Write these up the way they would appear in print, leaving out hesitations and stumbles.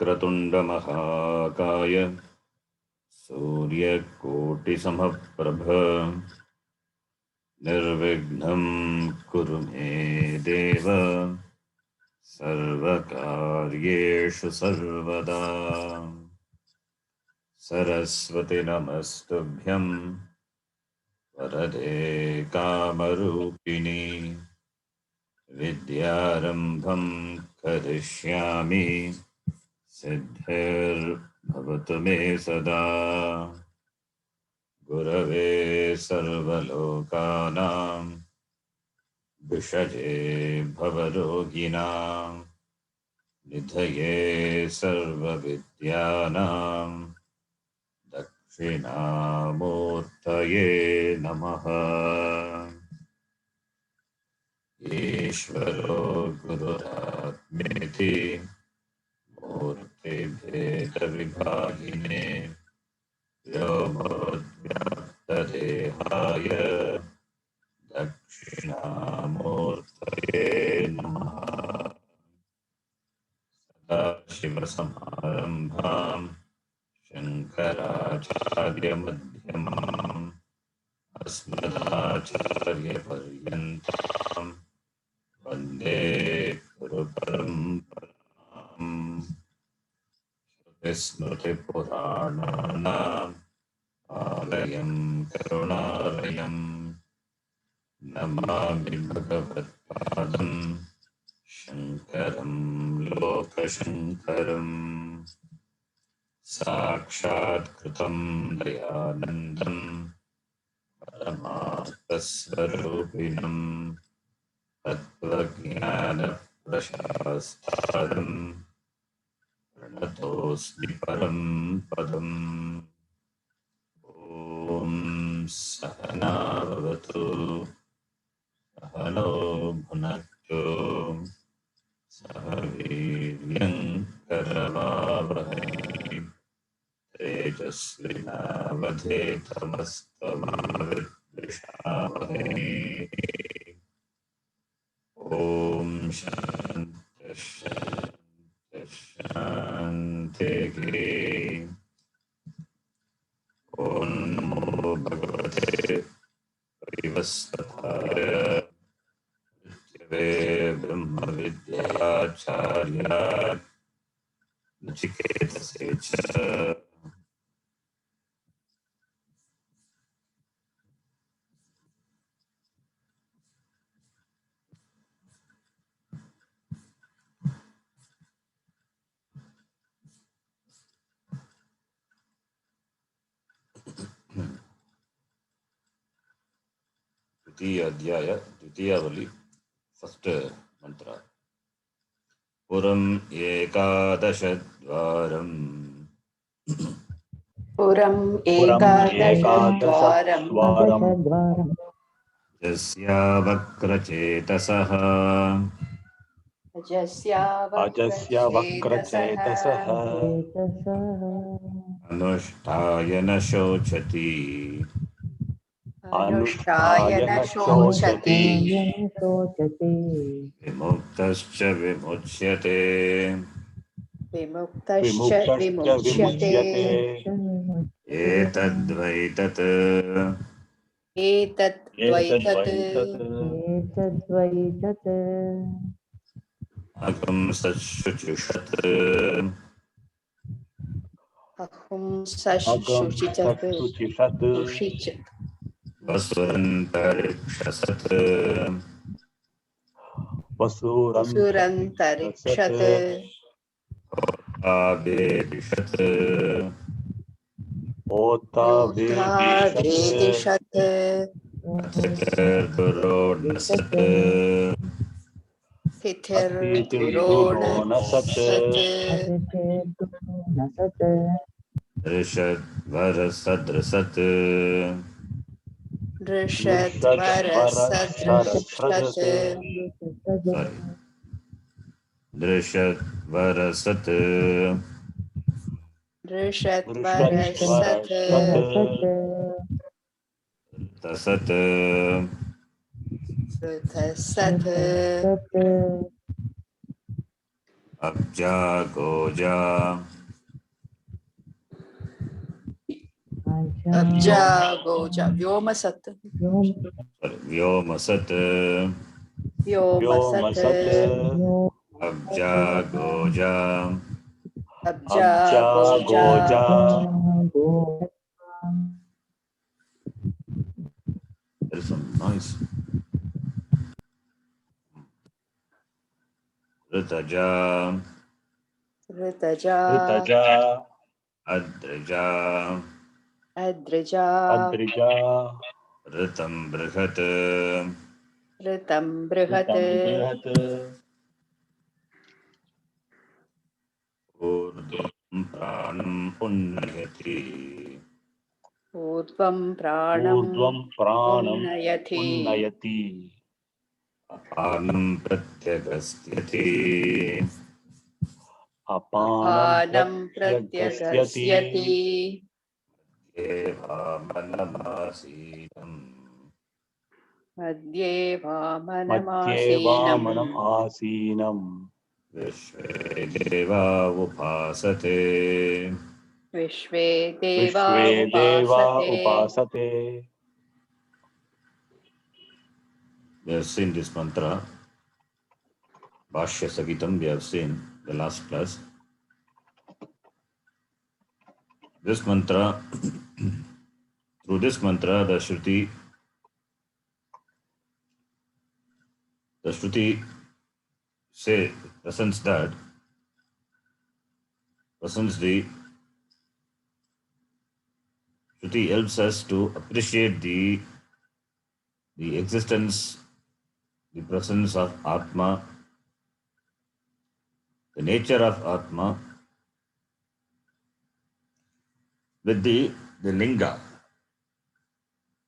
वक्रतुण्डमहाकाय सूर्यकोटिसमप्रभ निर्विघ्नं कुरु मे देव सर्वकार्येषु सर्वदा। सरस्वती नमस्तुभ्यं वरदे कामरूपिणी विद्यारम्भं करिष्यामि सिद्धिर्भवतु मे सदा। गुरवे सर्वलोकानां विषये भवरोगिणां निधये सर्वविद्यानां दक्षिणामूर्तये नमः। ईश्वरो गुरुरात्मेति मूर्तिभेदविभागिने व्योमोद्व्याप्तदेहाय दक्षिणामूर्तये नमः। सदाशिवसमारम्भां शङ्कराचार्यमध्यमाम् अस्मदाचार्यपर्यन्तां वन्दे गुरुपरम्पराम्। स्मृतिपुराणानाम् आलयं करुणालयं नमामि भगवत्पादं शङ्करं लोकशङ्करम्। साक्षात्कृतं दयानन्दं परमार्थस्वरूपिणं तत्त्वज्ञानप्रशास्तारं प्रणतोऽस्मि परं पदम्। ॐ सहना भवतु सहनो भुनक्तु सह वीर्यं करवावहै तेजस्विनावधेतमस्तु मा विद्विषावहै। ॐ शान्ति शान्ति शान्तिः। ॐ नमो भगवते वैवस्वताय वे ब्रह्मविद्याचार्याय नचिकेतसे च। द्वितीय अध्याय द्वितीयावली फर्स्ट मंत्र। पुरम एकादशद्वारम् पुरम् एकादशद्वारम् यस्या वक्रचेतसः अजस्या वक्रचेतसः अनुष्ठाय न शोचति विमुक्तश्च विमुच्यते विमुक्तश्च एतद्वै तत् अहं सशुचिषत् वसुरन्तरिक्षसत् ओतावेदिषत् अतिथिर्दुरोणसत् दृशद्वरसदृशत् दृशद्वरसत् तसत् abja goja abja goja vyoma sat vyomasat vyoma sat abja goja. abja goja There is some noise. Ritaja ritaja Ritaja, adrija adrija Adrija, ritam brihat ritam brihat Ritam Brihat, urdhvam pranam unnayati. ऊर्ध्वं प्राणम् Urdhvam Pranam उन्नयति Unnayati, Anam pratyagastyati. Apanam अपानं Pratyagasyati, प्रत्यगस्यति Eva manamasidam. Madhye मध्येवामनमासीनम् Vamanam Asinam, Vishve deva upasate. विश्वे देवा Vishve Deva उपासते Upasate. We have seen this mantra. Bhashya Sagitam, we have seen the last class. This mantra, through this mantra, the Shruti presents the Shruti helps us to appreciate the existence, the presence of Atma, the nature of Atma, with the linga,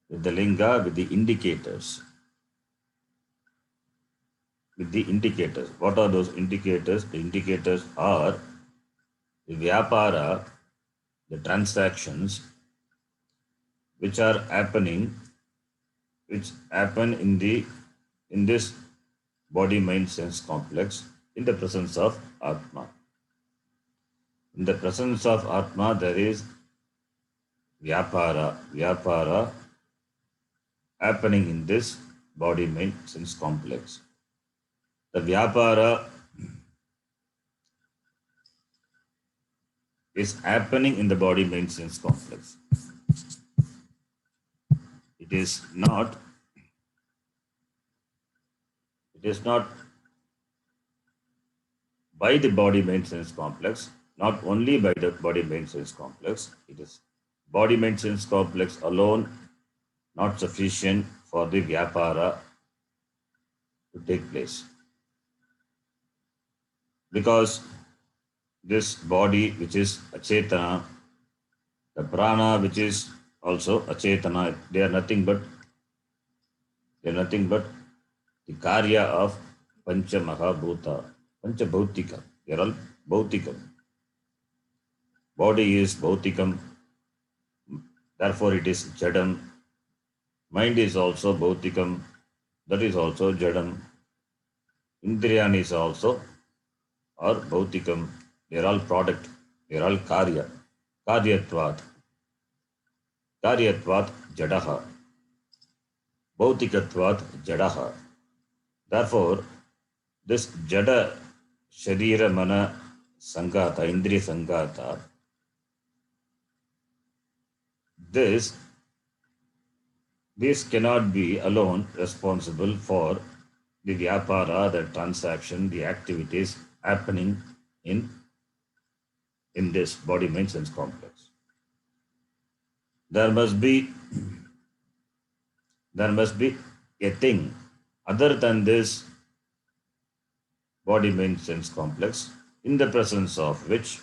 with the indicators. With the indicators. What are those indicators? The indicators are the vyapara, the transactions which happen in this body mind sense complex in the presence of Atma. In the presence of Atma there is vyapara happening in this body mind sense complex. The vyapara is happening in the body mind sense complex. It is not by the body mind sense complex, not only by the body mind sense complex. It is body mind sense complex alone not sufficient for the vyapara to take place. Because this body which is achetana, the prana which is also achetana, they are nothing but the karya of pancha mahabhuta, pancha bhautika. They are all bhautikam. Body is bhautikam, therefore it is jadam. Mind is also bhautikam, that is also jadam. Indriyan is also or bhautikam. They are all product. They are all karya. Karyatvat jadaha. Bhautikatvat jadaha. Therefore, this jada sharira mana sangata, indriya sangata, this cannot be alone responsible for the vyapara, the transaction, the activities happening in this body mind sense complex. There must be a thing other than this body mind sense complex, in the presence of which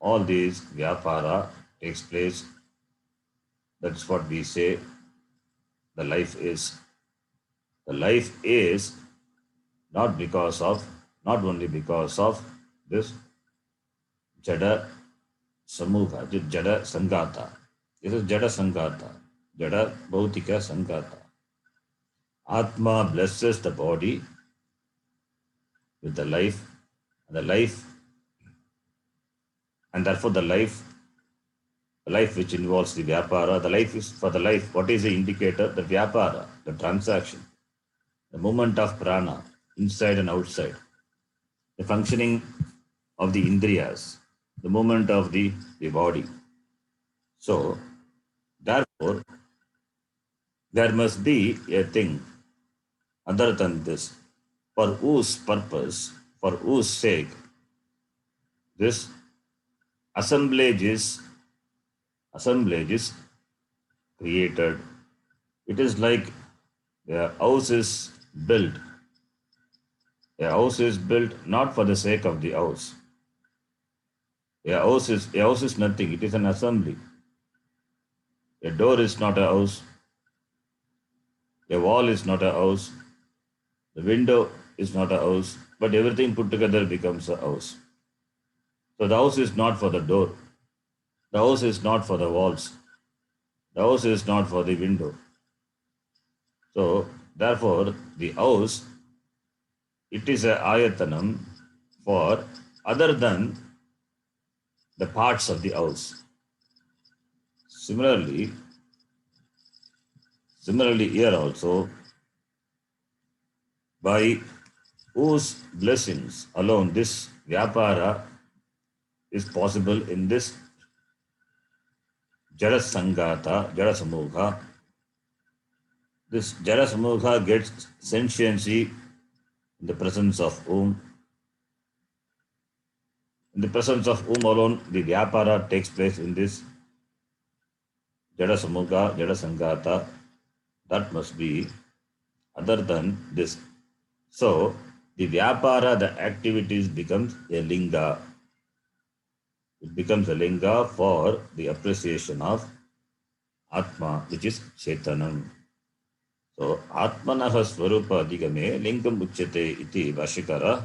all these vyapara takes place. That's what we say the life is. The life is not only because of this jada samuha, jada sangata. This is jada sangata, jada bhautika sangata. Atma blesses the body with the life The life, and therefore the life which involves the vyapara, the life is for the life. What is the indicator? The vyapara, the transaction, the movement of prana inside and outside, the functioning of the indriyas, the movement of the body. So, therefore, there must be a thing other than this, for whose purpose, for whose sake, this assemblage is created. It is like a house is built. A house is built not for the sake of the house. A house is nothing. It is an assembly. A door is not a house. A wall is not a house. The window is not a house. But everything put together becomes a house. So the house is not for the door. The house is not for the walls. The house is not for the window. So therefore, the house, it is a ayatanam for other than the parts of the house. Similarly here also, by whose blessings alone this vyapara is possible in this jara sangata, jara samukha. This jara samukha gets sentiency in the presence of whom? In the presence of whom alone the vyapara takes place in this jara samukha, jara sangata. That must be other than this. So, the vyapara, the activities becomes a linga. It becomes a linga for the appreciation of Atma, which is Chetanam. So, Atmanaha Swarupa Digame Lingam Uchyate iti Vashikara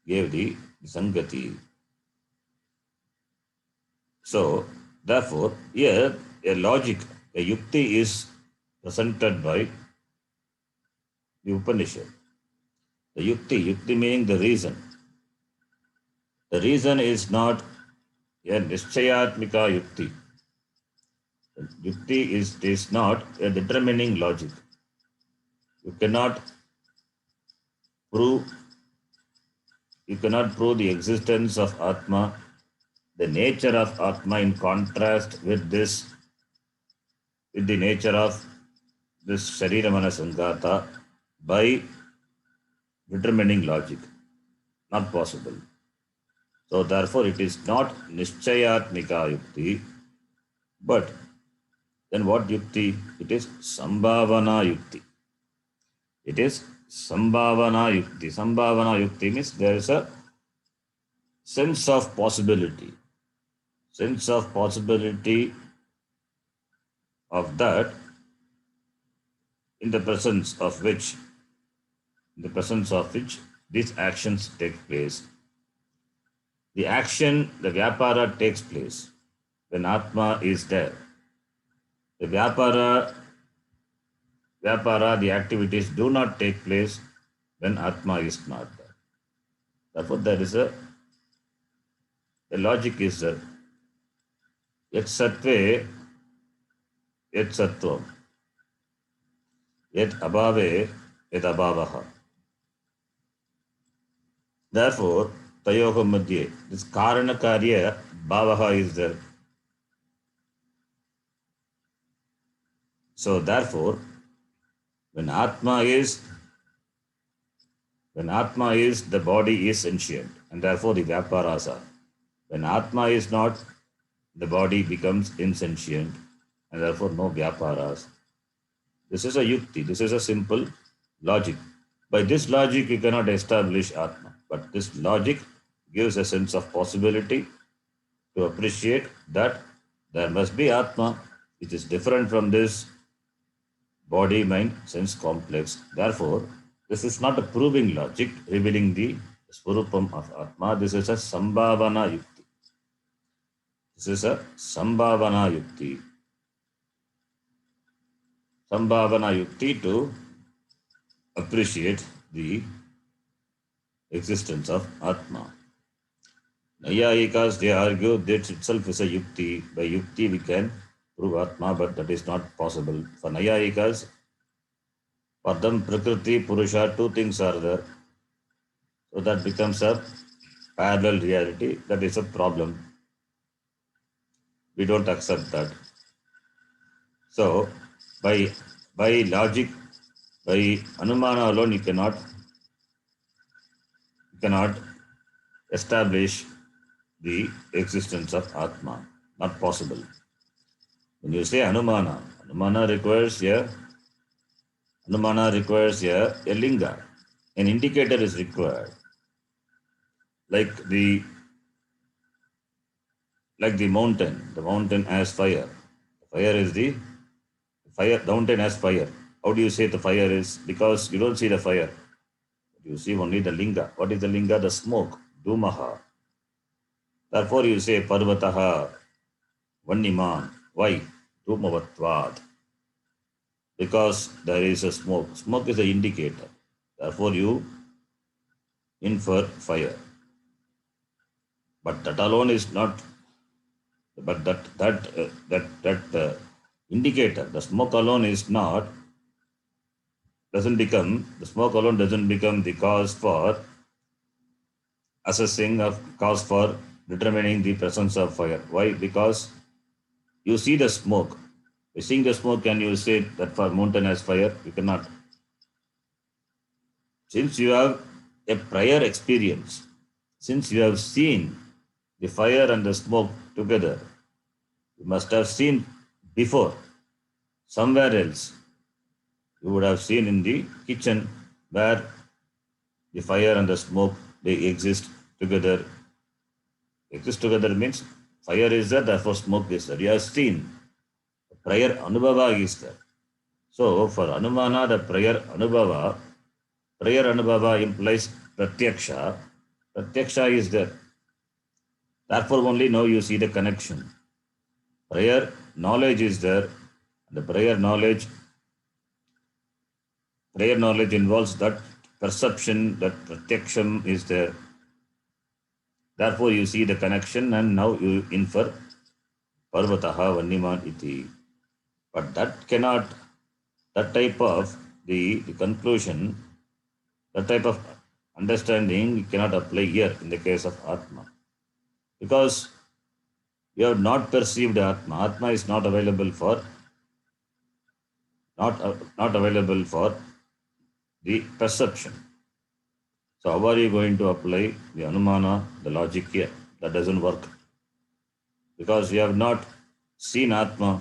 gave the Sangati. So, therefore, here a logic, a yukti is presented by the Upanishad. The yukti meaning the reason. The reason is not a nischayatmika yukti. Yukti is not a determining logic. You cannot prove the existence of Atma, the nature of Atma in contrast with the nature of this Shariramana Sangata by determining logic. Not possible. So therefore it is not Nischayatmika Yukti, but then what Yukti? It is Sambhavana Yukti. It is Sambhavana Yukti. Sambhavana Yukti means there is a sense of possibility. Sense of possibility of that in the presence of which these actions take place. The action, the vyapara takes place when Atma is there. The vyapara, the activities do not take place when Atma is not there. Therefore, there is a logic is there. Yat sattve, yat sattvam. Yat abhave, yat abhavaha. Therefore, tayoha madhye, this karana karya bhavaha is there. So therefore, when Atma is, the body is sentient, and therefore the vyaparas are. When Atma is not, the body becomes insentient, and therefore no vyaparas. This is a yukti, this is a simple logic. By this logic, you cannot establish Atma, but this logic gives a sense of possibility to appreciate that there must be Atma, which is different from this body, mind, sense complex. Therefore, this is not a proving logic revealing the Swarupam of Atma. This is a Sambhavana Yukti. This is a Sambhavana Yukti. Sambhavana Yukti to appreciate the existence of Atma. Nayayikas, they argue that itself is a yukti. By yukti we can prove Atma, but that is not possible. For Nayayikas, for them Prakriti, Purusha, two things are there. So that becomes a parallel reality. That is a problem. We don't accept that. So by logic, by Anumana alone, you cannot establish the existence of Atma. Not possible. When you say Anumana, Anumana requires a linga. An indicator is required. Like the mountain. The mountain has fire. The mountain has fire. How do you say the fire is? Because you don't see the fire. You see only the linga. What is the linga? The smoke. Dhumaha. Therefore you say Parvataha Vanniman. Why? Dhumavatvad. Because there is a smoke. Smoke is the indicator. Therefore you infer fire. But that alone is not. But that indicator, the smoke alone doesn't become the cause for determining the presence of fire. Why? Because you see the smoke. By seeing the smoke, can you say that for mountain has fire? You cannot. Since you have a prior experience, since you have seen the fire and the smoke together, you must have seen before somewhere else. You would have seen in the kitchen where the fire and the smoke, they exist together. Exist together means fire is there, therefore smoke is there. You have seen. Prior anubhava is there. So for Anumana, the prior anubhava implies pratyaksha. Pratyaksha is there. Therefore only now you see the connection. Prior knowledge is there. The prior knowledge involves that perception, that pratyaksham is there. Therefore you see the connection and now you infer Parvataha Vanniman iti. But that type of the conclusion, that type of understanding cannot apply here in the case of Atma. Because you have not perceived Atma. Atma is not available for the perception. So how are you going to apply the Anumana, the logic here? That doesn't work. Because you have not seen Atma.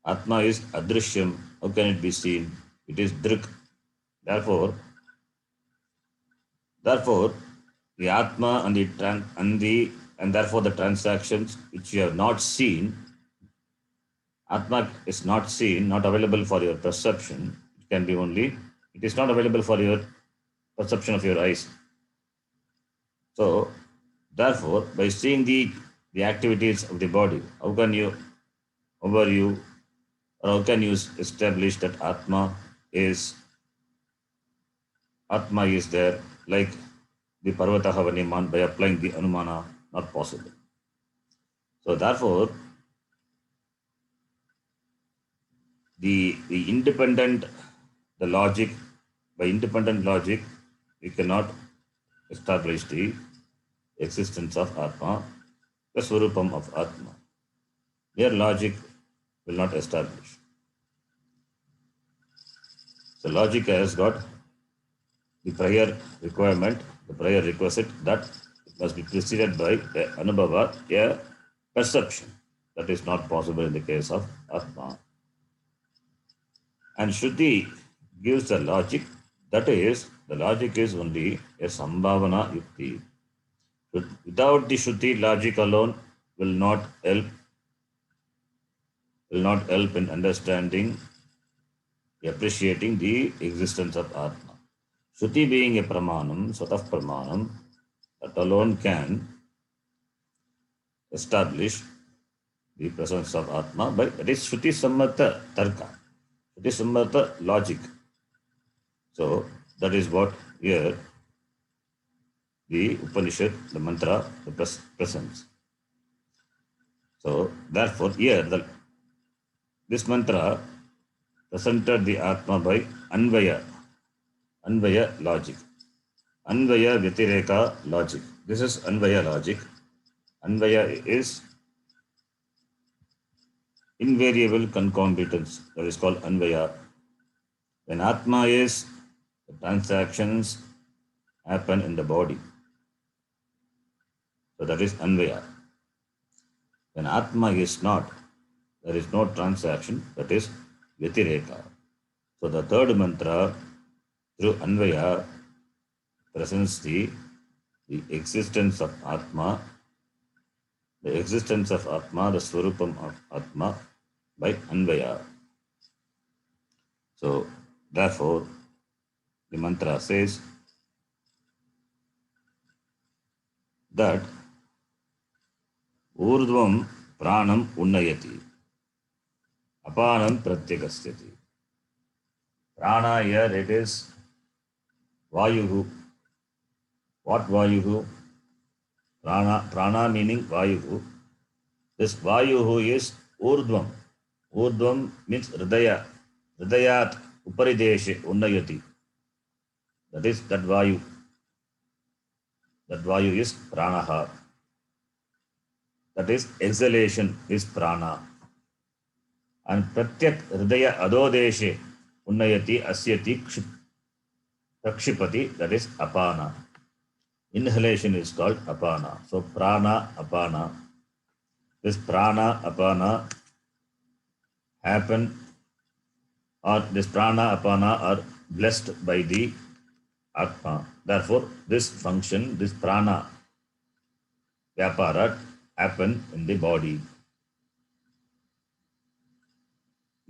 Atma is adrishyam. How can it be seen? It is drik. Therefore, the Atma and therefore the transactions which you have not seen, Atma is not seen, not available for your perception. It is not available for your perception of your eyes. So, therefore, by seeing the activities of the body, how can you establish that Atma is there, like the Parvataha Vanniman, by applying the Anumana? Not possible. So therefore, by independent logic, we cannot establish the existence of Atma, the Swarupam of Atma. Mere logic will not establish. So logic has got the prior requirement, the prior requisite that it must be preceded by a anubhava, a perception. That is not possible in the case of Atma. And Shruti gives the logic, that is, the logic is only a sambhavana yukti. Without the Shruti, logic alone will not help in understanding, appreciating the existence of Atma. Shruti being a pramanam, swatah pramanam, that alone can establish the presence of Atma, but it is Shruti sammata tarka. It is sammata logic. So that is what here the Upanishad, the mantra, the presence. So, therefore, here this mantra presented the Atma by Anvaya logic. Anvaya Vyatireka logic. This is Anvaya logic. Anvaya is invariable concomitance. That is called Anvaya. When Atma is, the transactions happen in the body. So that is Anvaya. When Atma is not, there is no transaction. That is Vyatireka. So the third mantra through Anvaya presents the existence of Atma, the existence of Atma, the Swarupam of Atma by Anvaya. So therefore, the mantra says that Urdhvam Pranam Unnayati, Apanam Pratyakasyati. Prana here it is Vayuhu. What Vayuhu? Prana meaning Vayuhu. This Vayuhu is Urdhvam. Urdhvam means Hridaya. Hridayat Uparideshe Unnayati. That is that Vayu. That Vayu is Pranaha. That is exhalation is Prana. And Pratyak Hridaya Adodeshe Unnayati Asyati Prakshipati, that is Apana. Inhalation is called Apana. So Prana, Apana. This Prana, Apana happen, or this Prana, Apana are blessed by the Atma. Therefore, this function, this Prana, Vyapara happen in the body.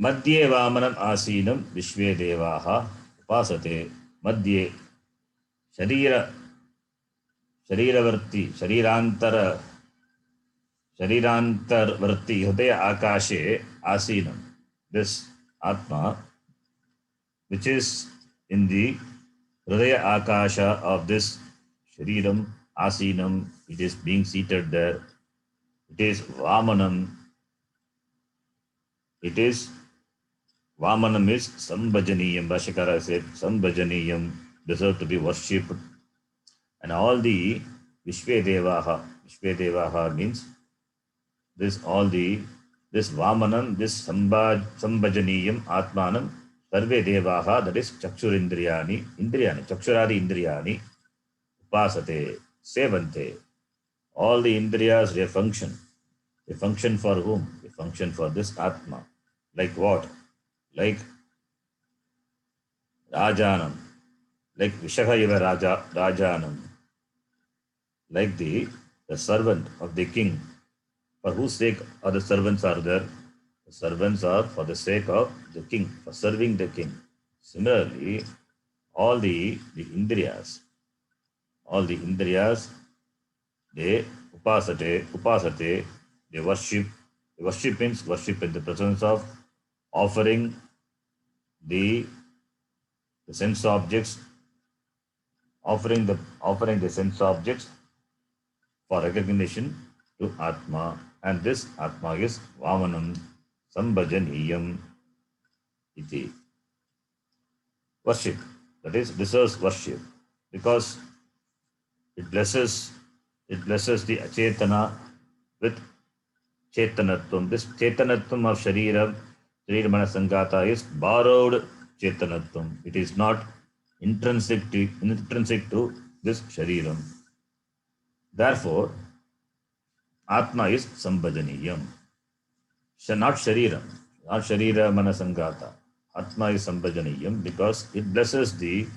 Madhye Vamanam Asinam Vishve Devaha Upasate. Madhye Shariravarti, Sharirantarvarti, Hridaya Akashe Asinam. This Atma, which is in the Hridaya Akasha of this Shariram, Asinam, it is being seated there. It is Vamanam. It is Vamanam is Sambhajaniyam. Bhashikara said Sambhajaniyam, deserve to be worshipped. And all the Vishvedevaha means this Vamanam, this Sambhajaniyam, Atmanam, Sarve Devaha, that is Chakshurindriyani, Chakshuradi Indriyani, Upasate, Sevante. All the Indriyas, they function. They function for whom? They function for this Atma. Like what? Like Rajanam. Like Vishakaiva Rajanam. Like the servant of the king. For whose sake are the servants are there? The servants are for the sake of the king, for serving the king. Similarly, all the Indriyas, they upasate, they worship. Worship means worship in the presence of offering the sense objects, offering the sense objects for recognition to Atma. And this Atma is Vamanam Sambhajaniyam iti. Worship, that is, deserves worship because it blesses the Achetana with Chetanatvam. This Chetanatvam of Sharira Mana Sangata is borrowed Chetanatvam. It is not intrinsic to this Shariram. Therefore, Atma is Sambhajaniyam. Not Shariram, not Sharira Mana Sangata. Atma is Sambhajaniyam because it blesses this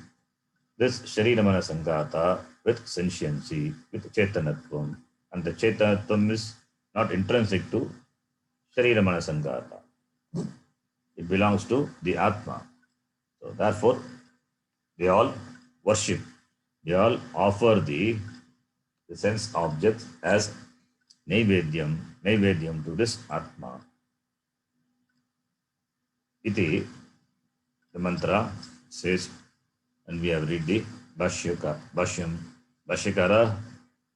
Sharira Mana Sangata with sentiency, with Chetanatvam. And the Chetanatvam is not intrinsic to Sharira Mana Sangata. It belongs to the Atma. So therefore, they all worship. They all offer the sense objects as Naivedyam to this Atma. Iti, the mantra says, and we have read the Bhashyam Bashikara,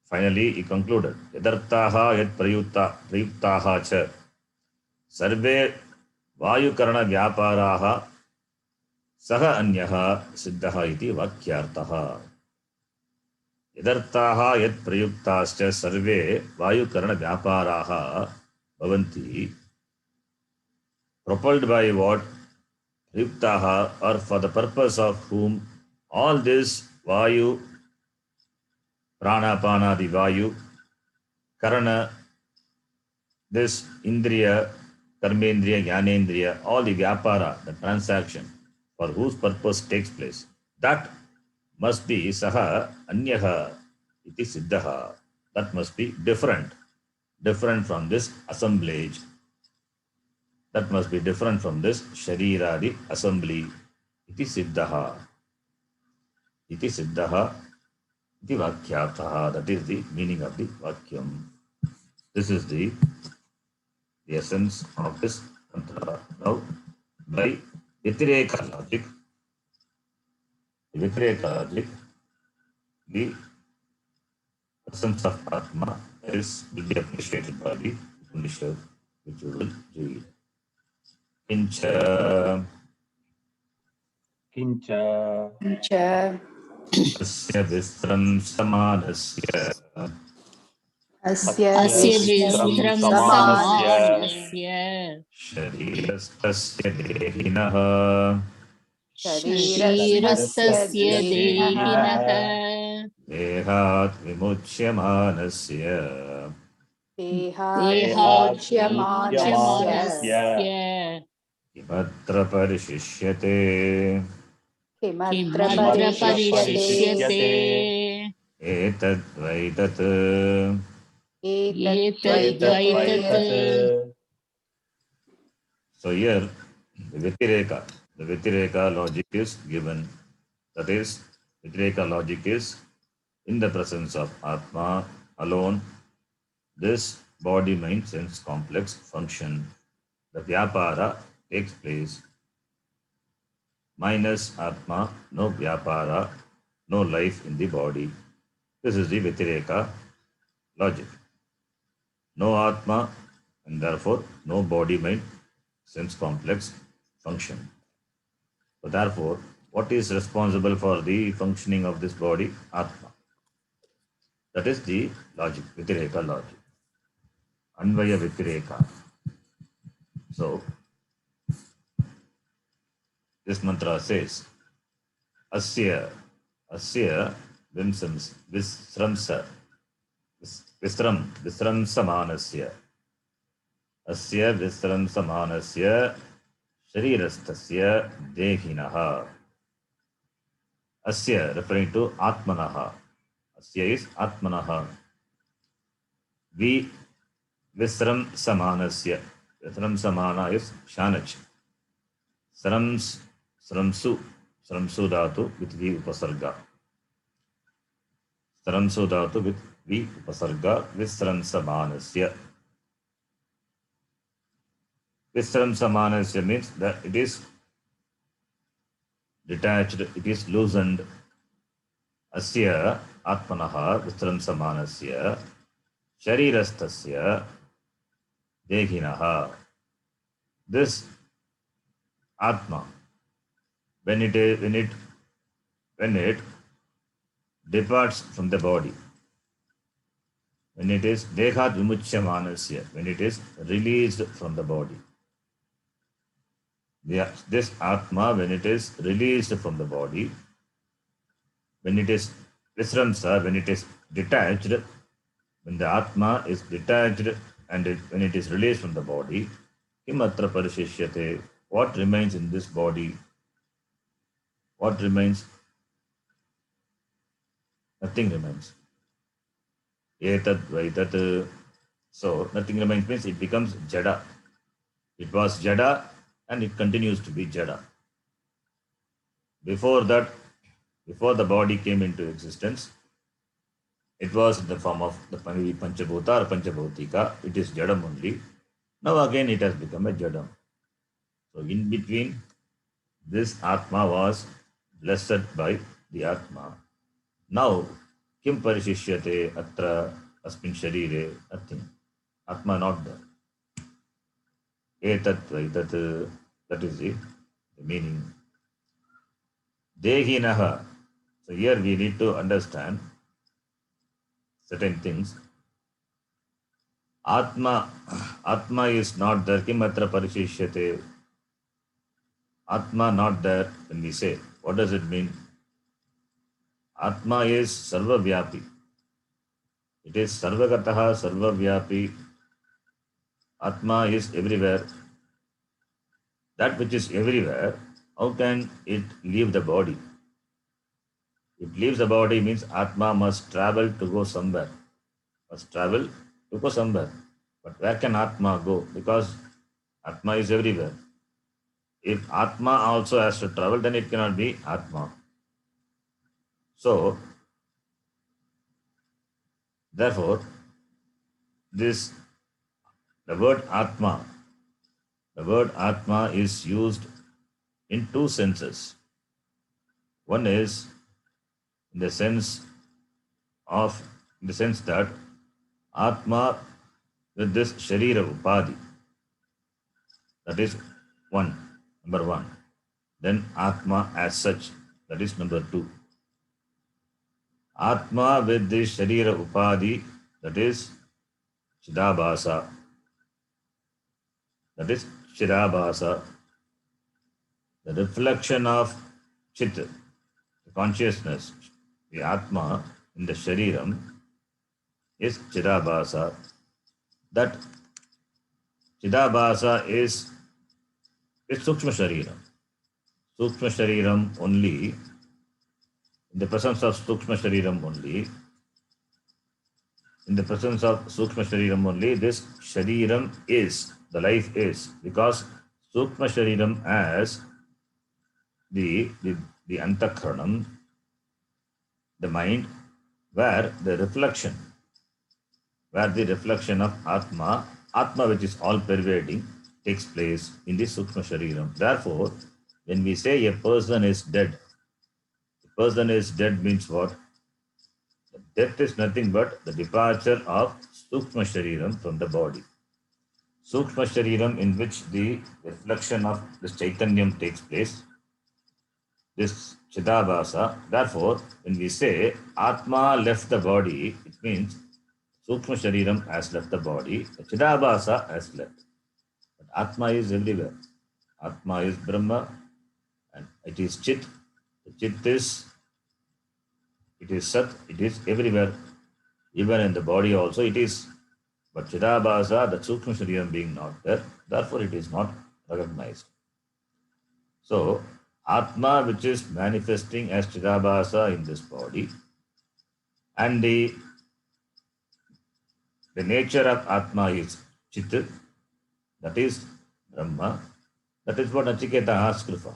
finally he concluded, Yadartaha yat prayuktaha cha sarve vayukarana vyaparaha saha anyaha siddhaha iti vakyartaha. Yadartaha yat prayuktascha sarve vayukarana vyaparaha bhavanti, propelled by what? Prayuktaha, or for the purpose of whom all this vayu, pranapana, the vayu, karana, this indriya, karmendriya, jnanendriya, all the vyapara, the transaction for whose purpose takes place, that must be saha anyaha iti siddhaha. That must be different from this assemblage. That must be different from this shariradi assembly. Iti siddhaha. Iti siddhaha iti vakyarthaha. That is the meaning of the vakyam. This is the essence of this mantra. Now, by Vitireka logic, the essence of Atma will be appreciated by the Upanishad, which we will read. Kincha Kincha asya visram samanasya Asya Asya Vishram Vishram Samanasya sharirastasya dehinah Sharirastasya Sharirastasya Dehinah Dehinah dehat vimuchyamanasya Dehat Dehat Vimuchyamanasya Vimuchyamanasya kimatra parishishyate Kimatra Kimatra Parishishyate Parishishyate etad vaitat. Etadvaitate. So here the Vitireka logic is given. That is, Vitireka logic is in the presence of Atma alone, this body mind sense complex function, the Vyapara takes place. Minus Atma, no Vyapara, no life in the body. This is the Vitireka logic. No Atma, and therefore no body mind sense complex function. So therefore, what is responsible for the functioning of this body? Atma. That is the logic, Vitireka logic. Anvaya Vitireka. So, this mantra says, Asya Visramsa Visram Samanasya Asya Visram Samanasya Sharirastasya Dehinaha. Asya referring to Atmanaha. Asya is Atmanaha. Visram Samanasya. Visram Samana is Shanach. Sramsu dhatu with V upasarga. Sramsu dhatu with V upasarga. Visram Samanasya. Visram Samanasya means that it is detached, it is loosened. Asya Atmanaha Visram Samanasya Sharirastasya Dehinaha. This Atma, when it departs from the body, when it is Dehat Vimuchyamanasya, when it is released from the body. This Atma, when it is released from the body, when it is Visramsa, when it is detached, when the Atma is detached and when it is released from the body, Kimatra Parishishyate, what remains in this body? What remains? Nothing remains. Etad vaitat. So nothing remains means it becomes Jada. It was Jada and it continues to be Jada. Before that, before the body came into existence, it was in the form of the Panchabhuta or Panchabhautika. It is Jadam only. Now again it has become a Jadam. So in between, this Atma was blessed by the Atma. Now, Kim parishishyate atra asmin sharire? Nothing. Atma not there. Etat vaitat, that is the meaning. Dehinaha. So here we need to understand certain things. Atma is not there. Kim atra parishishyate? Atma not there when we say. What does it mean? Atma is sarva vyapi. It is sarvagataha, sarva vyapi. Atma is everywhere. That which is everywhere, how can it leave the body? It leaves the body means Atma must travel to go somewhere. Must travel to go somewhere. But where can Atma go? Because Atma is everywhere. If Atma also has to travel, then it cannot be Atma. So, therefore, the word Atma is used in two senses. One is in the sense that Atma with this Sharira Upadhi. That is number one. Then Atma as such. That is number two. Atma with this Sharira Upadhi. That is Chidabhasa. That is Chidabhasa. The reflection of Chit, the consciousness, the Atma in the Shariram is Chidabhasa. That Chidabhasa is Sukshma Shariram. Sukshma Shariram only, in the presence of Sukshma Shariram only, this Shariram is, the life is, because Sukshma Shariram as the Antakranam, the mind, where the reflection of Atma which is all pervading, takes place in the Sukshma Shariram. Therefore, when we say a person is dead means what? Death is nothing but the departure of Sukshma Shariram from the body. Sukshma Shariram in which the reflection of this Chaitanyam takes place, this Chidabhasa. Therefore, when we say Atma left the body, it means Sukshma Shariram has left the body, the Chidabhasa has left. But Atma is everywhere. Atma is Brahma and it is Chit. The Chit is Sat, it is everywhere. Even in the body also it is. But Chidabhasa, the Sukshma Shariram being not there, therefore it is not recognized. So, Atma which is manifesting as Chidabhasa in this body, and the nature of Atma is Chit, that is Brahma. That is what Nachiketa asked for.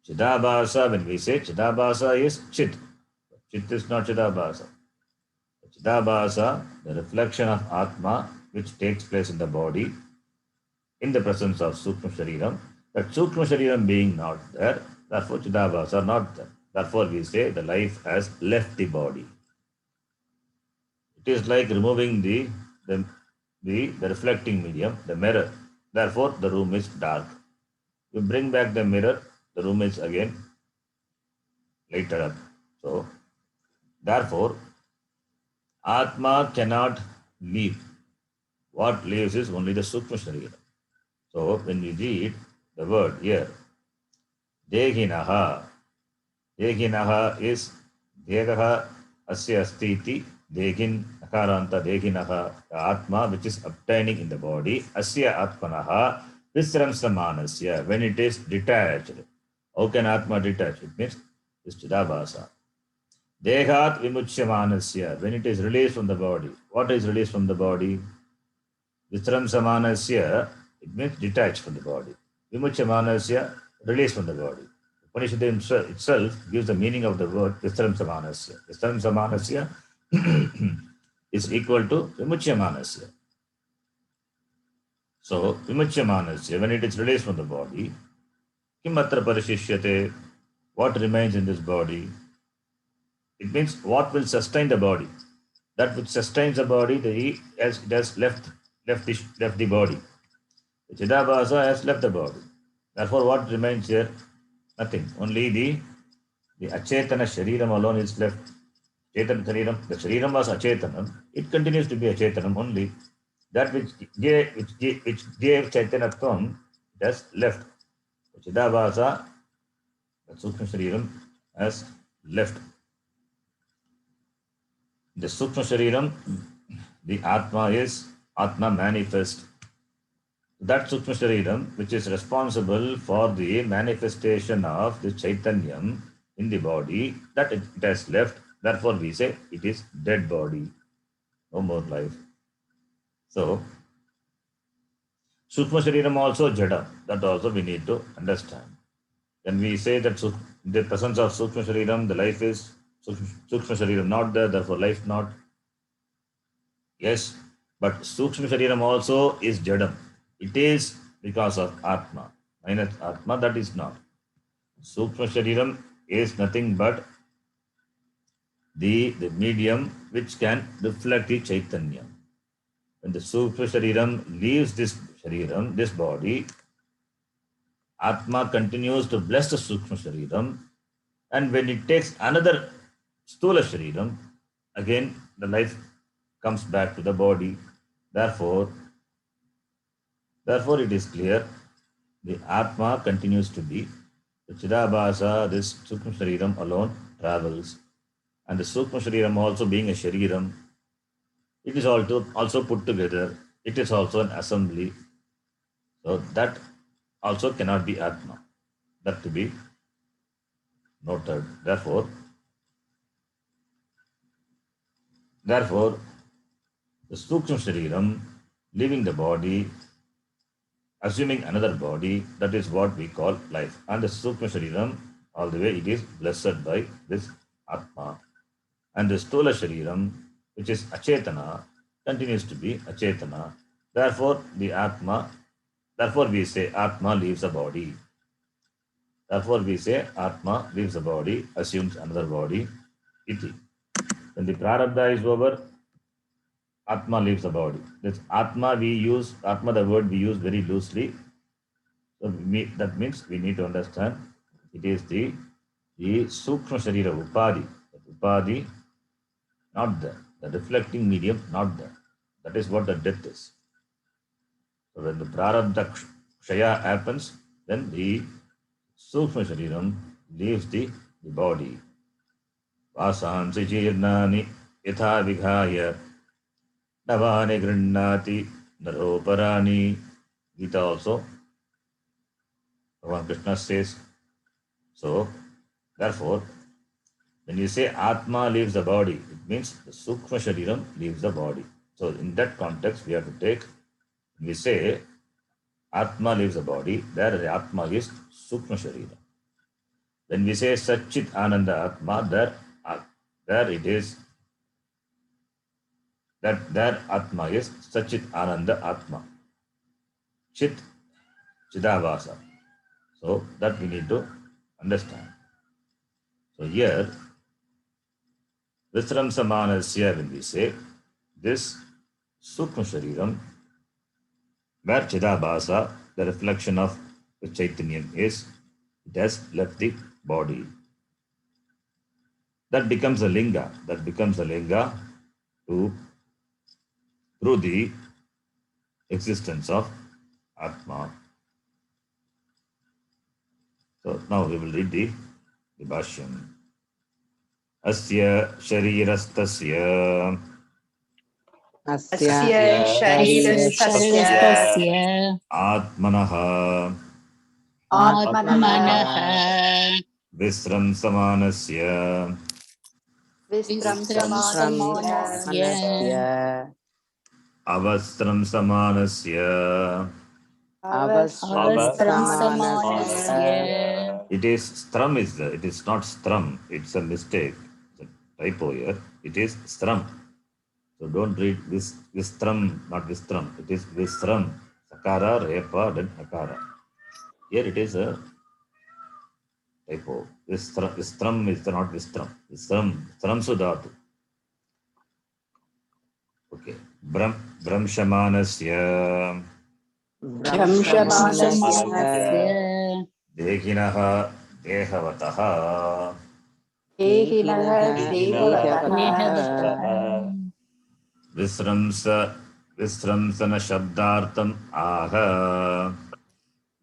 Chidabhasa, when we say Chidabhasa is Chit. Chit is not Chidabhasa. Chidabhasa, the reflection of Atma which takes place in the body in the presence of Sukshma Shariram. That Sukshma Shariram being not there, therefore Chidabhasa not there. Therefore we say the life has left the body. It is like removing the reflecting medium, the mirror. Therefore the room is dark. You bring back the mirror, the room is again lighted up. So, therefore, Atma cannot leave. What leaves is only the Sukshma Sharira. So, when we read the word here, Dehinaha is Degaha Asya Astiti, Degin Akaranta Dehinaha, the Atma which is obtaining in the body, Asya Atmanaha, Visram Samanasya, when it is detached. How can Atma detach? It means it's Chidabhasa. Dehat Vimuchyamanasya, when it is released from the body. What is released from the body? Visram Samanasya, it means detached from the body. Vimuchyamanasya, released from the body. Upanishad itself gives the meaning of the word Visram Samanasya. Visram Samanasya is equal to Vimuchyamanasya. So, Vimuchyamanasya, when it is released from the body, Kim atra parishishyate, what remains in this body? It means what will sustain the body. That which sustains the body, it has left the body. The Chidabhasa has left the body. Therefore, what remains here? Nothing. Only the Achetana Shariram alone is left. Chetan Shariram, the Shariram was Achetanam. It continues to be Achetanam only. That which gave Chaitanatvam, it has left. The Chidabhasa, the Sukshma Shariram, has left. The Sukshma Shariram, the Atma is Atma manifest. That Sukshma Shariram, which is responsible for the manifestation of the Chaitanyam in the body, that it has left. Therefore, we say it is dead body. No more life. So, Sukshma Shariram also Jada. That also we need to understand. When we say that the presence of Sukshma Shariram, the life is Sukshma Shariram not there, therefore life not. Yes, but Sukshma Shariram also is Jadam. It is because of Atma. Minus Atma, that is not. Sukshma Shariram is nothing but the medium which can reflect the Chaitanya. When the Sukshma Shariram leaves this Shariram, this body, Atma continues to bless the Sukshma Shariram, and when it takes another Stula Shariram, again the life comes back to the body. Therefore, it is clear the Atma continues to be. The Chidabhasa, this Sukshma Shariram alone travels, and the Sukshma Shariram also being a Shariram, it is also put together. It is also an assembly. So that also cannot be Atma. That to be noted. Therefore, the Sukshma Shariram leaving the body, assuming another body, that is what we call life. And the Sukshma Shariram, all the way, it is blessed by this Atma. And the Stula Shariram, which is Achetana, continues to be Achetana. Therefore, we say Atma leaves the body. Therefore, we say Atma leaves the body, assumes another body, iti. When the Prarabdha is over, Atma leaves the body. This Atma the word we use very loosely. So that means we need to understand it is the Sukshma Sharira Upadi. Upadi, not there. The reflecting medium, not there. That is what the death is. So when the Prarabdha Kshaya happens, then the Sukshma Shariram leaves the body. Vasansi Jirnani Yatha Vighaya Navani Grindati Naroparani. Gita also, Bhagavan Krishna says. So, therefore, when you say Atma leaves the body, it means the Sukshma Shariram leaves the body. So, in that context, we have to take, when we say Atma leaves the body, there the Atma is Sukshma Shariram. When we say Satchit Ananda Atma, there it is, there Atma is Satchit Ananda Atma. Chit, Chidabhasa. So, that we need to understand. So, here, Visram Samanasya, when we say this Sukma Shariram, where Chidabhasa, the reflection of the Chaitanyam is, it has left the body. That becomes a linga. Through the existence of Atma. So now we will read the Bhashyam. Asya sharirastasya Asya sharirastasya Sharirastasya Atmanaha Atmanaha Visram Samanasya Visramsamanasya Avastram Samanasya. Avasramsamanasya. It is stram is there. It is not strum. It's a mistake. It's a typo here. It is stram. So don't read Vistram, not Vistram. It is Visram. Sakara, Repa, then Akara. Here it is a typo. Vistram is not Vistram. Vistram Sudhatu. Okay. Bramshamanasya Vramshamanasya Vramshamanasya Dekinaha Dehavataha Dehinah Dehavataha Dehavataha Visramsa Visramsana Shabdartam Aha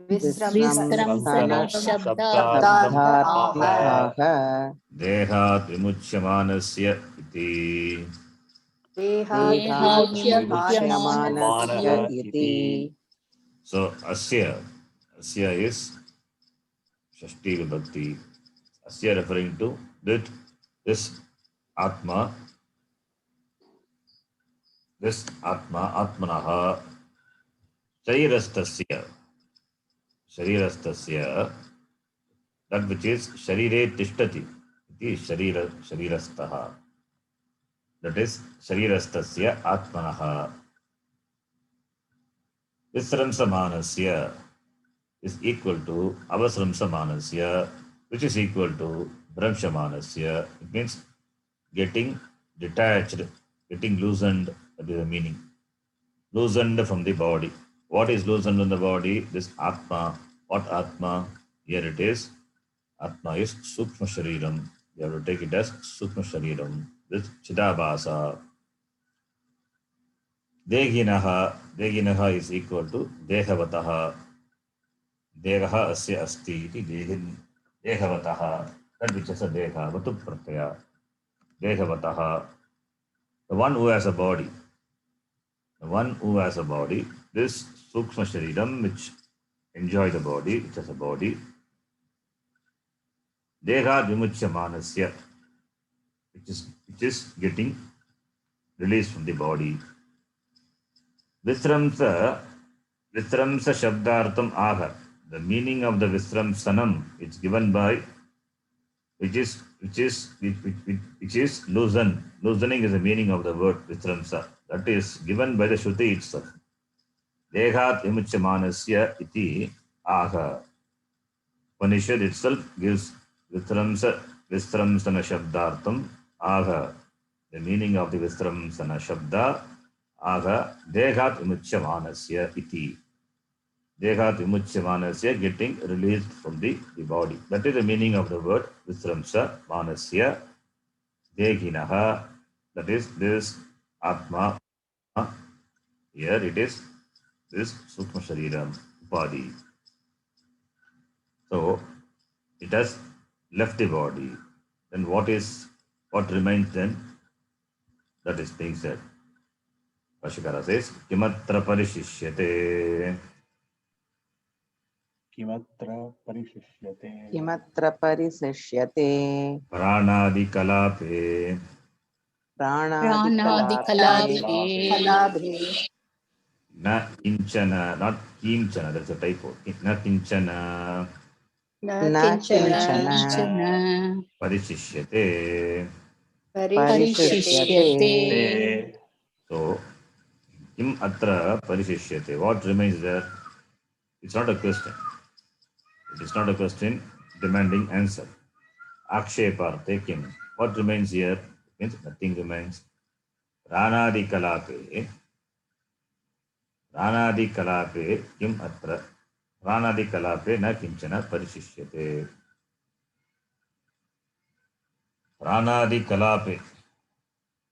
Visramsana Visramsana Shabdartam Shabdartam Aha Aha Dehat Vimuchyamanasya Iti. Dehat Dehat Vimuchyamanasya Vimuchyamanasya Iti. So Asya is Shashti Vibhakti. Asya referring to that this Atma, Atmanaha, Sharirastasya, that which is Sharire Tishtati, it is Sharirastaha. That is Sharirastasya Atmanaha. Visramsamanasya is equal to Avasramsamanasya, which is equal to Brahmshamanasya. It means getting detached, getting loosened, that is the meaning. Loosened from the body. What is loosened in the body? This Atma. What Atma? Here it is. Atma is Sukshma Shariram. You have to take it as Sukshma Shariram. This Chidabhasa. Deginaha is equal to Dehavataha. Degaha asya asti iti Dehavataha. That which is a Deha. Vatu Pratyaya. Dehavataha. The one who has a body. The one who has a body. This Sukshma Shariram, which enjoy the body, which has a body. Deha Vimuchya Manasya, which is getting released from the body. Visramsa Shabdartham Aha. The meaning of the Visramsanam is given by which is loosen. Loosening is the meaning of the word Visramsa. That is given by the Shruti itself. Dehat Vimuchya Manasya iti Aha. Upanishad itself gives Visramsana Shabdartham Aga. The meaning of the Visramsana Shabda Aga Dehat Vimuchyamanasya iti. Dehat Vimuchyamanasya, getting released from the body. That is the meaning of the word Visramsa Manasya Dehinaha. That is this Atma. Here it is this Sukma Shariram body. So it has left the body. Then what remains then? That is being said. Bhashyakara says, Kimatra parishishyate. Kimatra parishishyate. Kimatra parisishyate Pranadi kalape. Pranadikalape Pranadikalape Kalabhe Na kinchana, not kinchana, that's a typo. Na kinchana Na Na Kinchana Kinchana parishishyate. Parisishyate. Parishishyate So, Kim atra parishishyate. What remains there? It's not a question. It is not a question demanding answer. Aksheparte kim. What remains here? It means nothing remains. Pranadi kalape. Pranadi kalape kim atra. Pranadi kalape na kinchana parishishyate. Pranadi kalape.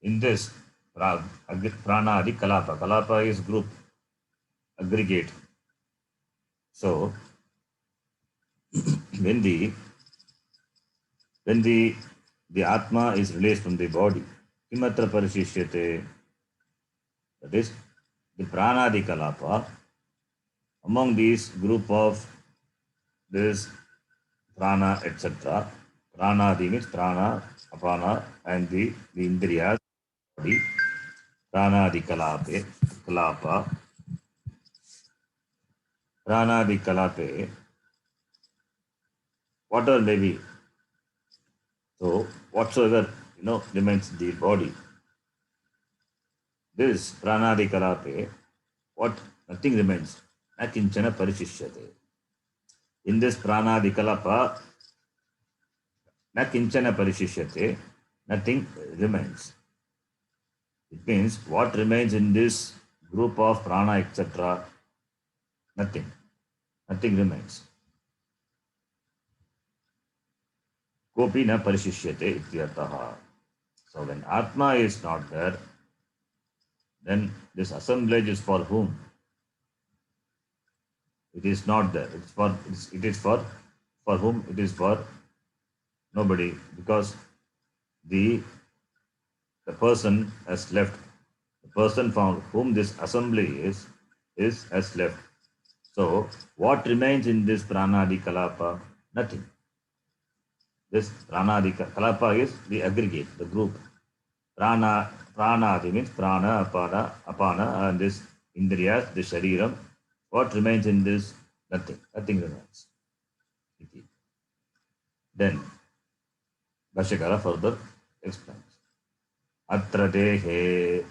In this, pranadi kalapa. Kalapa is group, aggregate. So, when the Atma is released from the body, kimatra parishishyate, that is the pranadi kalapa, among these group of this prana, etc. Pranadi means prana, apana, and the indriyas, body, pranadi kalapa, pranadi kalape, whatever may be. So, whatsoever remains the body, this pranadi kalape, nothing remains. Na kinchana parishishyate. In this pranadi kalapa, Na kinchana parishishyate, nothing remains. It means what remains in this group of prana, etc., nothing. Nothing remains. Kopi na parishishyate ityartaha. So when Atma is not there, then this assemblage is for whom? It is not there. It is for whom? It is for nobody, because the the person has left. The person from whom this assembly is has left. So what remains in this pranadi kalapa? Nothing. This pranadi kalapa is the aggregate, the group. Pranadi means prana, apana, and this indriyas, the shariram. What remains in this? Nothing. Nothing remains. Then Bhashyakara further explains. Atra dehe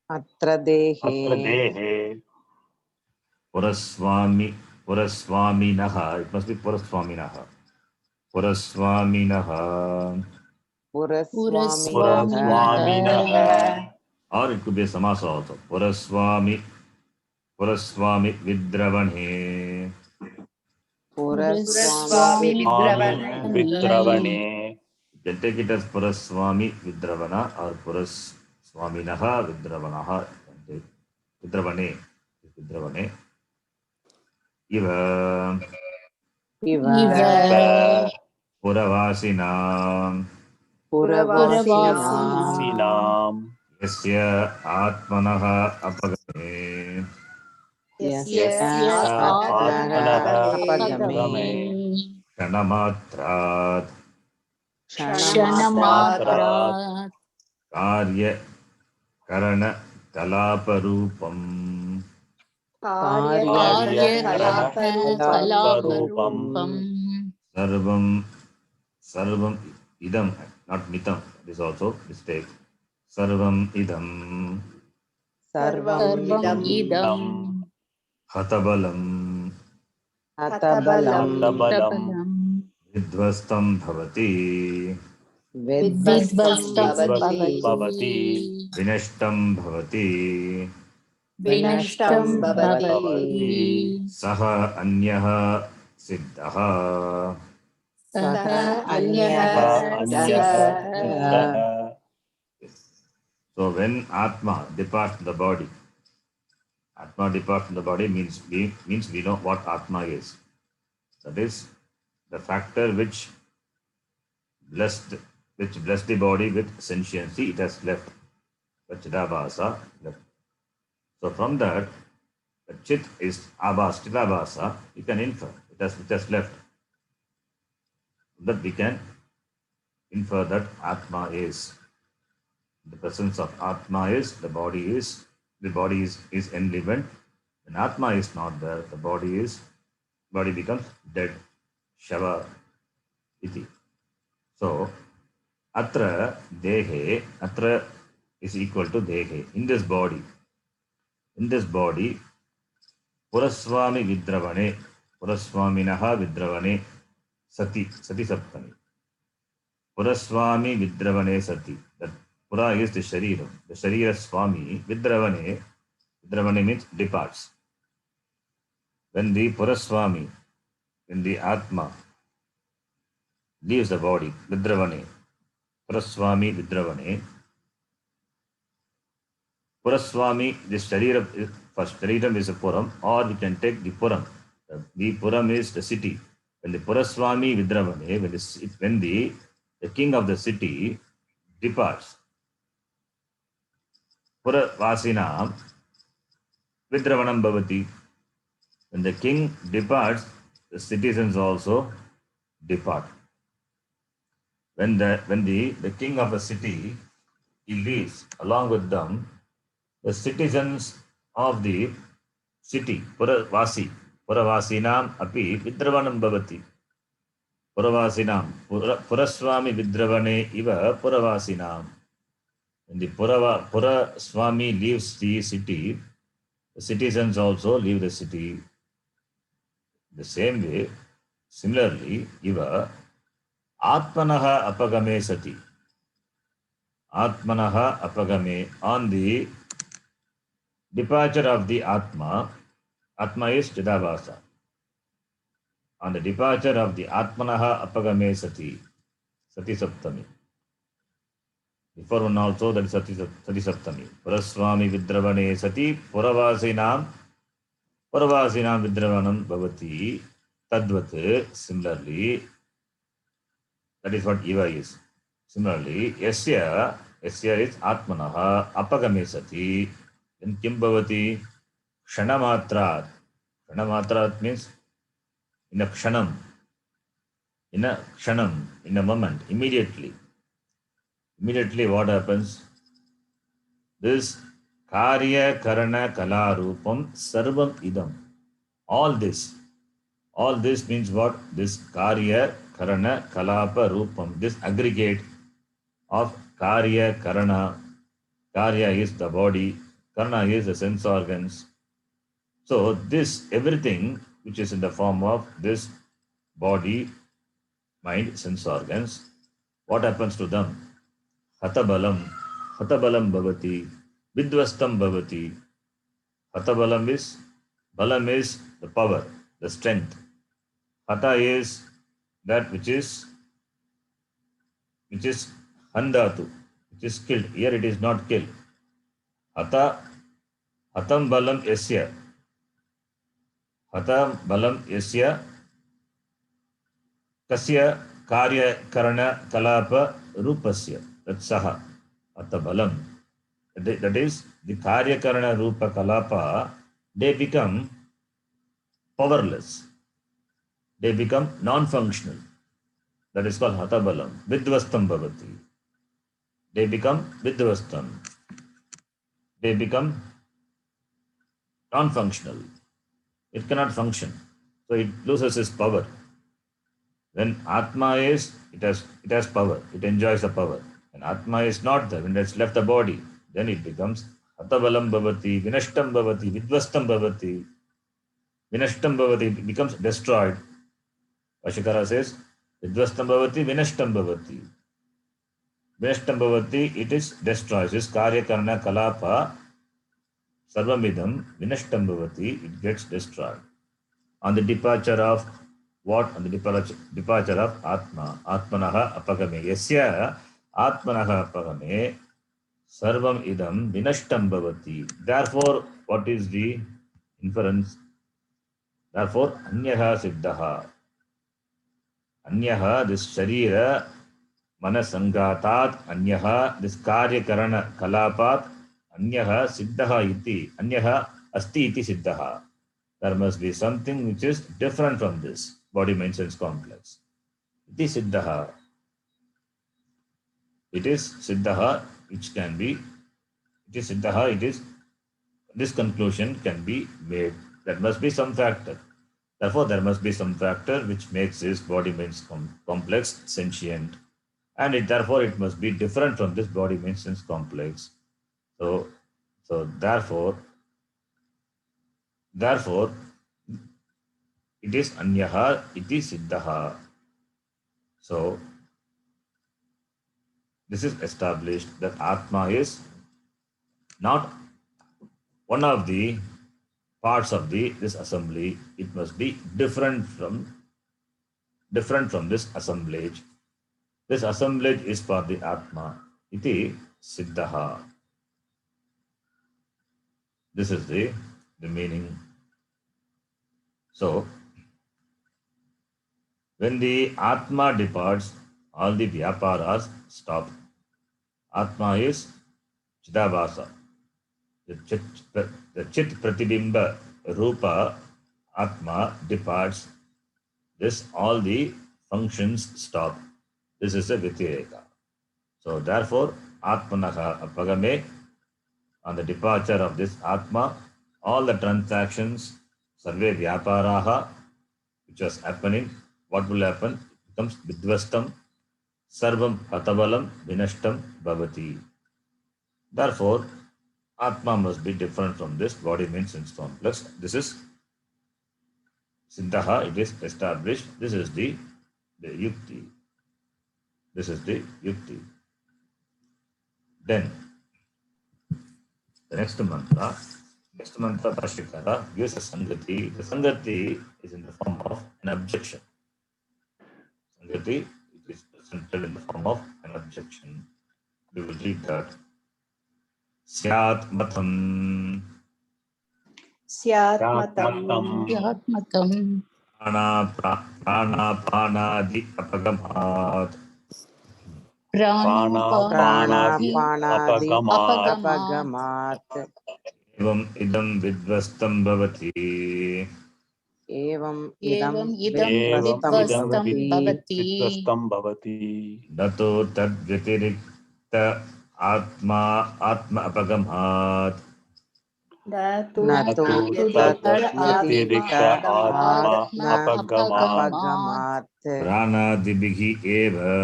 Atra dehe. अत्र देहे Puraswaminaha. It must be Puraswaminaha. Puraswaminaha. पुरस्वामिनः Or it could be a samasa also. Puraswami Vidravane. Puraswami Swami विद्रवणे You can take it as Puraswami Vidravana or Puraswaminaha Vidravanaha. Vidravane. Vidravane. Iva Iva. Puravasinam. Puravasina. सीनाम् Yasya Atmanaha Apagame. Yasya Atmanaha Apagame. Kshanamatraat. Kshanamatra. Karya Karana Kalaparupam. Kalaparupam. Sarvam idam, not mitam. This is also mistake. Sarvam idam. Sarvam idam. Hatabalam. Hatabalam. बलम् Vidvastam bhavati. Vidvastam भवति Vinashtam bhavati. Vinashtam भवति bhavati. Saha anyaha siddhaha. Saha अन्यः anyah सिद्धः So when Atma departs from the body, Atma departs from the body means we know what Atma is. That is the factor which blessed the body with sentiency. It has left. The Chidabhasa left. So from that, the Chit is Abhas, Chidabhasa, you can infer. It has left. That we can infer that Atma is. The presence of Atma is, the body is enlivened. When Atma is not there, the body becomes dead. Shava iti. So, atra dehe, atra is equal to dehe. In this body, Puraswami Vidravane, Puraswaminaha Vidravane, Sati Saptami. Puraswami Vidravane Sati. That Pura is the Shariram. The Sharira Swami Vidravane means departs. When the Puraswami, when the Atma leaves the body, Vidravane, Puraswami Vidravane, Puraswami, this Shariram is first. Shariram is a Puram, or we can take the Puram. The Puram is the city. When the Puraswami Vidravane, when the king of the city departs, Puravasina Vidravanam Bhavati. When the king departs, the citizens also depart. When the king of a city he leaves, along with them, the citizens of the city, Puravasinam api Vidravanam Bhavati. Puravasinam, Puraswami Vidravane iva Puravasinam. When the Puraswami leaves the city, the citizens also leave the city. The same way, similarly, iva, Atmanaha apagame sati. Atmanaha apagame, on the departure of the Atma. Atma is Chidabhasa. On the departure of the Atmanaha apagame sati. Sati Saptami. Before one also, that is Sati Saptami. Puraswami Vidravane Sati Puravasinam Vidravanam Bhavati. Tadvat. Similarly, that is what Eva is. Similarly, Yasya is Atmanaha Apagame Sati. Then Kim Bhavati? Kshanamatra. Kshanamatra means in a kshanam. In a moment, immediately. Immediately what happens? This Karya Karana Kala Rupam Sarvam Idam. All this means what? This Karya Karana Kalapa Rupam. This aggregate of Karya Karana. Karya is the body. Karana is the sense organs. So this everything which is in the form of this body, mind, sense organs, what happens to them? Hatabalam bhavati, vidvastam bhavati. Hatabalam is, balam is the power, the strength. Hata is that which is handatu, which is killed. Here it is not killed. Hatam balam yasya. Hatam balam yasya kasya karya karana kalapa rupasya. That's saha. Hata balam. That is the karya karana rupa kalapa. They become powerless. They become non-functional. That is called hata balam. Vidvastam bhavati. They become vidvastam. They become non-functional. It cannot function. So it loses its power. When Atma is, it has power. It enjoys the power. When Atma is not there, when it's left the body, then it becomes Hatabalam bhavati, Vinashtam bhavati, Vidvastam bhavati. Vinashtam bhavati, it becomes destroyed. Vashikara says, Vidvastam bhavati, Vinashtam bhavati. Vinashtam bhavati, it is destroyed. This Karya Karana Kalapa Sarvamidam, Vinashtam bhavati, it gets destroyed. On the departure of what? On the departure of Atma. Atmanaha apagame. Yasya Atmanaha apagame sarvam idam vinashtam bhavati. Therefore, what is the inference? Therefore, anyaha siddhaha. Anyaha, this sharira manasangatat, anyaha, this karya karana kalapat, anyaha siddhaha iti, anyaha asti iti siddhaha. There must be something which is different from this body mind sense complex. Iti siddhaha. It is siddhaha which can be, it is siddhaha, it is, this conclusion can be made. There must be some factor. Therefore, there must be some factor which makes this body mind complex sentient. And therefore, it must be different from this body mind sense complex. So therefore, it is anyaha iti siddhaha. So, this is established that Atma is not one of the parts of this assembly. It must be different from this assemblage. This assemblage is for the Atma. Iti siddhaha. This is the meaning. So, when the Atma departs, all the vyaparas stop. Atma is Chidabhasa. The Chit Pratibimba Rupa Atma departs. This, all the functions stop. This is a Vitireka. So, therefore, Atmanaha apagame, on the departure of this Atma, all the transactions, sarve vyaparaha, which was happening, what will happen? It becomes vidvastam, sarvam hatabalam, vinashtam bhavati. Therefore, Atma must be different from this body mind sense complex. This is siddhaha, it is established. This is the yukti. This is the yukti. Then the next mantra Bhashyakara gives a sangati. The sangati is in the form of an objection. Sangati, it is presented in the form of an objection. We will read that. Syat matam Syat Matam. matam. Yatmatam. pranapanadi apagamat. Pranapanadi Pranapanadi Apagamat. apagamat. apagamat. Evam idam vidvastam bhavati. Evam Evam idam idam Evam vidvastam idam vidvastam bhavati. bhavati. vidvastam bhavati. Nato tad vyatirikta atma apagamat. Natu Natu tad Natu tad tad vyatirikta vyatirikta vyatirikta atma atma atma atma apagamat. apagamat. apagamat. Pranadibihi eva.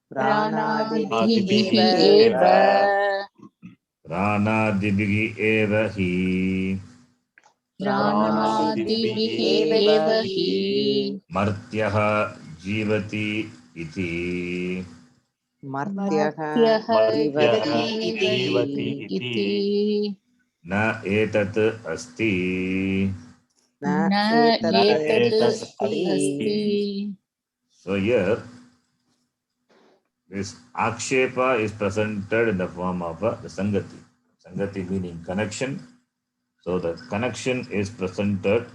Pranadibihi Pranadibihi Adibihi eva. eva. eva. Pranadibihi eva hi. Pranadibihi Pranadibihi Pranadibihi eva eva eva hi. hi. hi. Martyaha jivati iti. Martyaha Martyaha Martyaha jivati jiva jivati iti. iti. iti. Na etat asti. Na Na etat Na etat etat asti. asti. asti. So here, this akshepa is presented in the form of the sangati. Sangati meaning connection. So the connection is presented,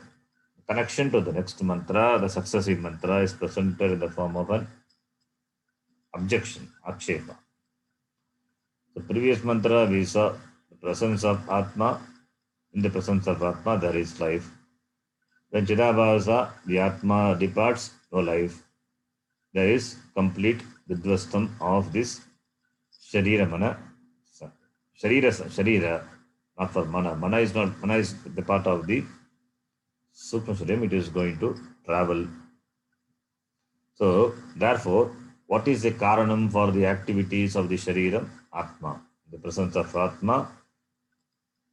connection to the next mantra, the successive mantra is presented in the form of an objection, akshepa. The previous mantra we saw the presence of Atma. In the presence of Atma, there is life. When Chidabhasa, the Atma departs, no life. There is complete vidvastam of this Sharira Mana. Sharira, not for Mana. Mana is not, Mana is the part of the Sukma Suryam, it is going to travel. So, therefore, what is the Karanam for the activities of the Shariram? Atma. In the presence of Atma,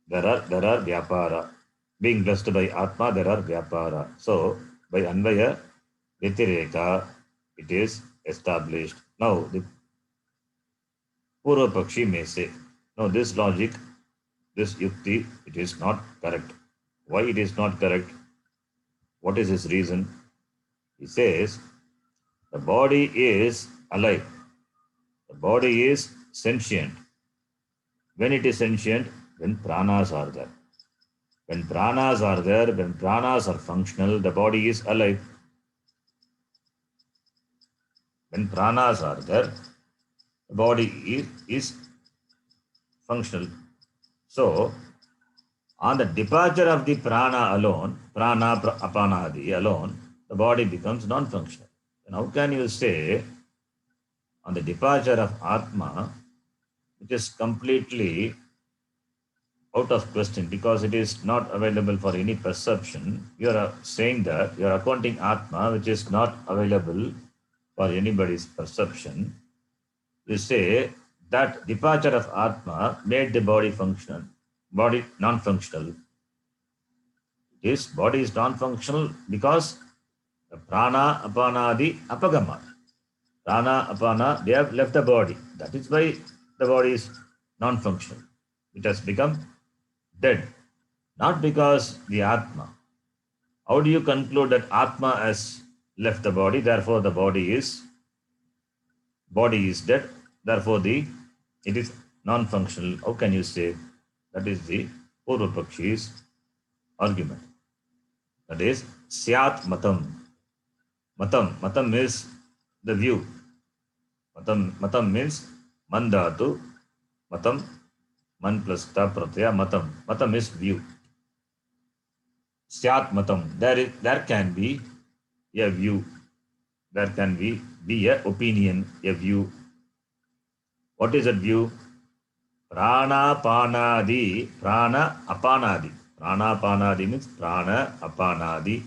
there are Vyapara. Being blessed by Atma, there are Vyapara. So, by Anvaya, Vyatireka, it is established. Now, the Purva Pakshi may say, no, this logic, this yukti, it is not correct. Why it is not correct? What is his reason? He says, the body is alive. The body is sentient. When it is sentient, when pranas are there. When pranas are there, when pranas are functional, the body is alive. When pranas are there, the body is functional. So, on the departure of the prana alone, prana apanadi alone, the body becomes non-functional. And how can you say on the departure of Atma, which is completely out of question because it is not available for any perception, you are saying that you are accounting Atma, which is not available for anybody's perception. You say that departure of Atma made the body functional, body non-functional. This body is non-functional because the prana, apanadi, apagama. Prana, apana, they have left the body. That is why the body is non-functional. It has become dead. Not because the Atma. How do you conclude that Atma has left the body, therefore the body is dead, therefore it is non-functional? How can you say? That is the Purva Pakshi's argument. That is Syat Matam. Matam is the view. Matam means mandatu. Matam, man plus ta pratyaya, matam. Matam is view. Syat matam. There can be a view. There can be a opinion, a view. What is that view? Prana panadi, prana apanadi. Prana panadi means prana apanadi.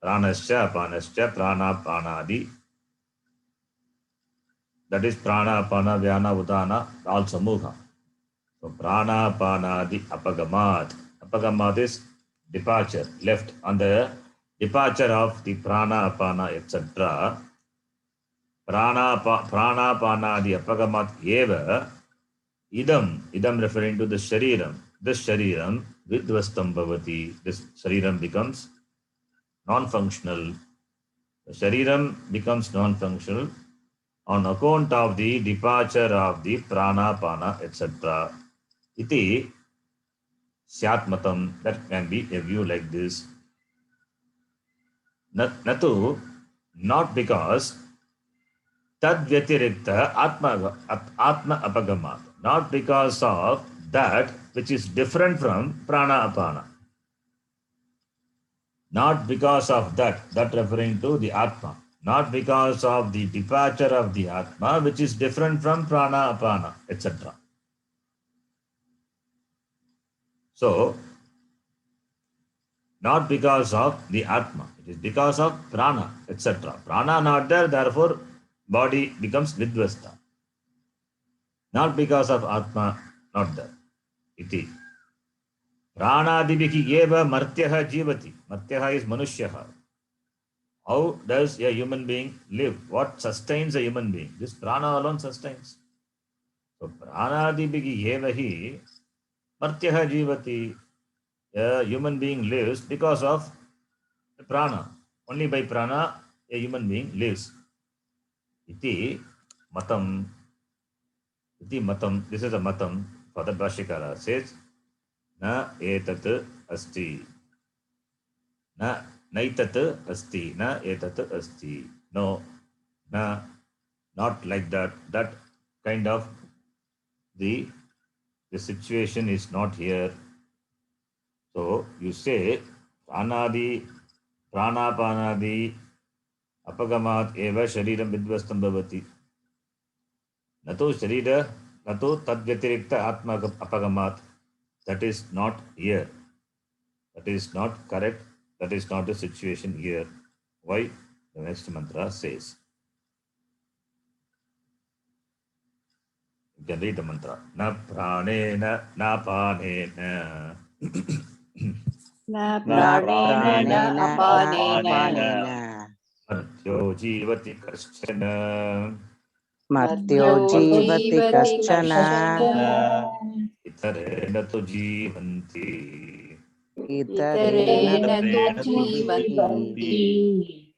Pranascha apanascha, prana panadi. That is prana apana vyana udana, all samuha. So prana panadi apagamat. Apagamat is departure, left. On the departure of the prana apana, etc., Pranapanadi apagamat eva idam referring to the shariram. This shariram vidvastam bhavati. This shariram becomes non-functional. The shariram becomes non-functional on account of the departure of the prana, pana, etc. Iti syatmatam. That can be a view like this. Natu, not because tad vyatirikta atma apagamat. Not because of that which is different from prana apana. Not because of that referring to the atma. Not because of the departure of the atma which is different from prana apana, etc. So, not because of the atma, it is because of prana, etc. Prana not there, therefore body becomes vidvasta. Not because of atma not there. Iti. Pranadibihi eva martyaha jivati. Martyaha is manushyaha. How does a human being live? What sustains a human being? This prana alone sustains. So pranadibihi eva hi martyaha jivati. A human being lives because of prana. Only by prana a human being lives. Iti matam. Iti matam. This is a matam. Father Bhashikara says, na etat asti. Na naitat asti. Na etat asti. No. Na. Not like that. That kind of the situation is not here. So you say pranadi, pranapanadi, apagamat eva shariram vidvastam bhavati. Nato sharira, nato tadvyatirikta atma apagamat. That is not here. That is not correct. That is not the situation here. Why? The next mantra says. You can read the mantra. Na pranena, na panena. Na न pranena na प्राणेन न apanena. अपानेन Martyo jivati kaschana. मर्त्यो Martyo जीवति jivati कश्चन kashchana. Itarena tu jivanti. इतरेण Iterena तु tu जीवन्ति jivanti.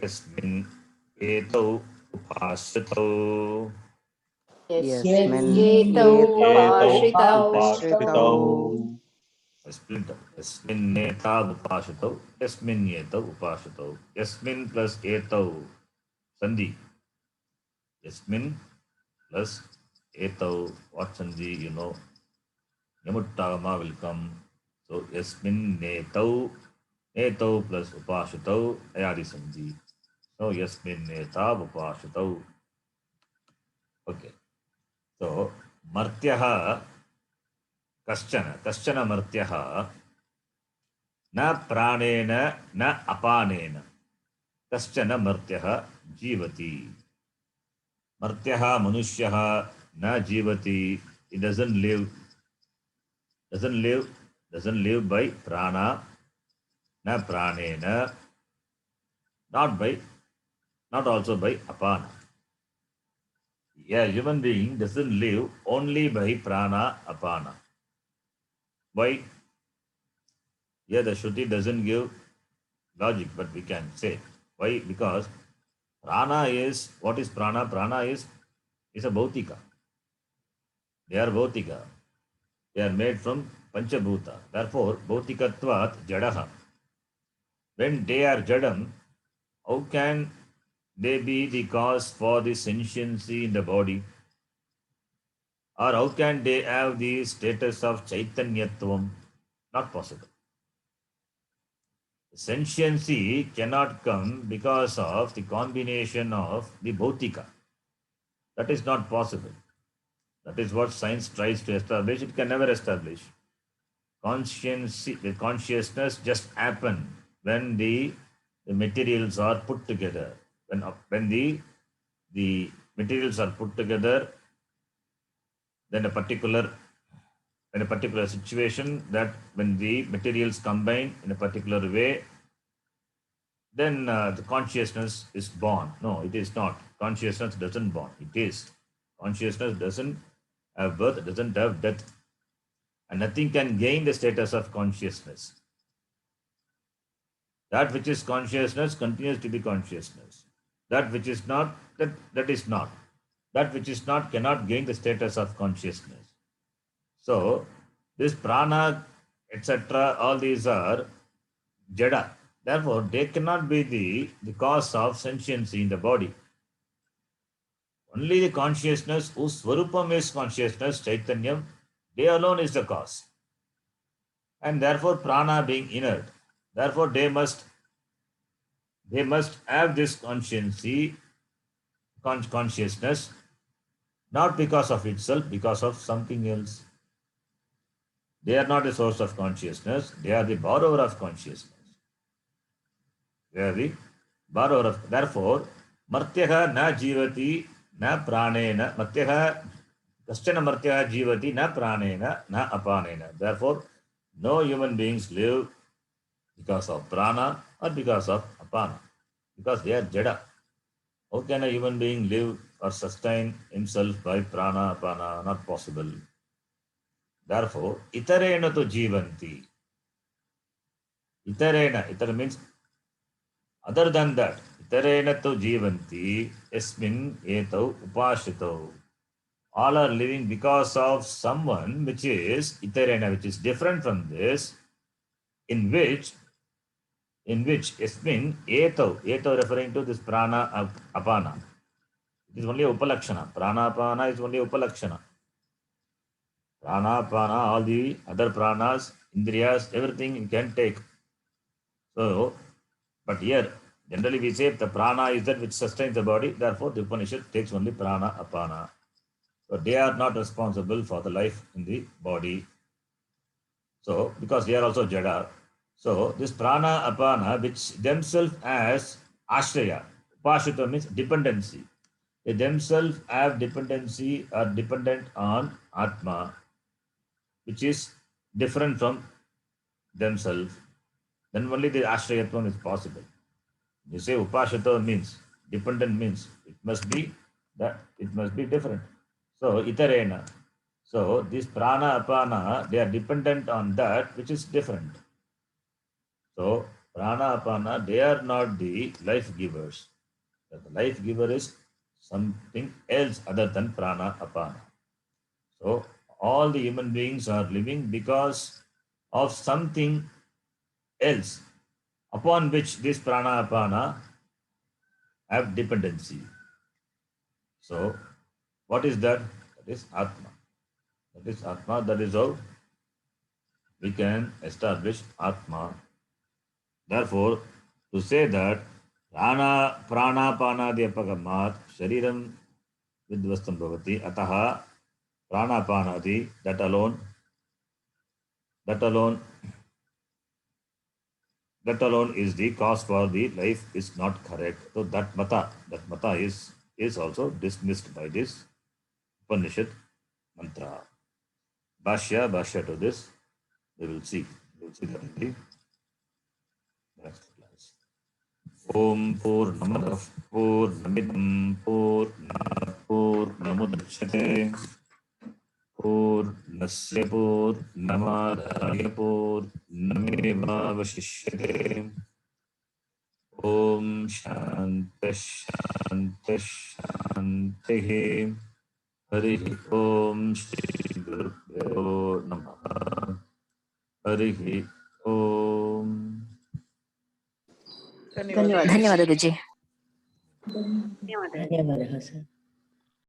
Yasmin etau upasritau. यस्मिन् Yasyetau एतौ upashritau. उपश्रितौ Yasmin etau upasritau. Yasmin etau upasritau. Yasmin plus etau. Sandhi. Yasmin plus etau. What sandhi? You know. Yamuttagama will come. So yasmin netau. Netau plus upashritau. Ayadi sandhi. So yasmin etau upashritau. Okay. So martyaha kaschana martyaha na pranena na apanena kaschana martyaha jivati. Martyaha manushyaha na jivati. It doesn't live by prana, na pranena, not also by apana. A human being doesn't live only by prana, apana. Why? Here the Shruti doesn't give logic, but we can say. Why? Because prana is, what is prana? Prana is a bhautika. They are bhautika. They are made from panchabhuta. Therefore, bhautikatvat jadaha. When they are jadam, how can they be the cause for the sentiency in the body? Or how can they have the status of chaitanyatvam? Not possible. Sentiency cannot come because of the combination of the bhautika. That is not possible. That is what science tries to establish. It can never establish. Consciousness just happen when the materials are put together. When the materials are put together, then a particular situation, that when the materials combine in a particular way, then the consciousness is born. No, it is not. Consciousness doesn't born. It is. Consciousness doesn't have birth, doesn't have death. And nothing can gain the status of consciousness. That which is consciousness continues to be consciousness. That which is not, that is not. That which is not cannot gain the status of consciousness. So, this prana, etc., all these are jada. Therefore, they cannot be the cause of sentiency in the body. Only the consciousness, whose swarupam is consciousness, chaitanyam, they alone is the cause. And therefore, prana being inert. Therefore, they must have this consciousness, not because of itself, because of something else. They are not the source of consciousness, they are the borrower of consciousness. They are the borrower of. Therefore, martyaha na jivati na pranena. Martyaha, kaschana martyaha jivati na pranena na apanena. Therefore, no human beings live because of prana or because of apana, because they are jada. How can a human being live or sustain himself by prana, apana? Not possible. Therefore, itarena to jivanti. Itara means other than that. Itarena to jivanti, esmin etau upashitau. All are living because of someone which is itarena, which is different from this, in which esmin etau referring to this prana apana. It is only upalakshana. Prana apana is only upalakshana. Prana, apana, all the other pranas, indriyas, everything you can take. So, but here, generally we say the prana is that which sustains the body, therefore the Upanishad takes only prana, apana. So they are not responsible for the life in the body. So, because they are also jada. So, this prana, apana, which themselves as ashraya, upashita means dependency. They themselves have dependency, are dependent on Atma, which is different from themselves, then only the ashrayatvam is possible. You say upashata means, dependent means, it must be different. So itarena. So this prana, apana, they are dependent on that which is different. So prana, apana, they are not the life givers. The life giver is something else other than prana, apana. So all the human beings are living because of something else upon which this prana, apana have dependency. So what is that? That is Atma. That is Atma. That is how we can establish Atma. Therefore, to say that prana panadhyapagamat shariram vidvastam bhavati ataha prana panadi, that alone is the cause for the life is not correct. So that mata is also dismissed by this Upanishad mantra. Bhashya to this, we will see that in the next class. Om Purnamadav Purnamidam Purnat Purnamudachyate Purnasya Purnamadaya Purnamevavashishyate. Om Shanti Shanti Shanti. Hari Om Shri Gurubhyo Namaha. Hari Om. ಧನ್ಯವಾದ ಧನ್ಯವಾದ ಗುರುಜಿ. ಧನ್ಯವಾದ. ಧನ್ಯವಾದಗಳು sir.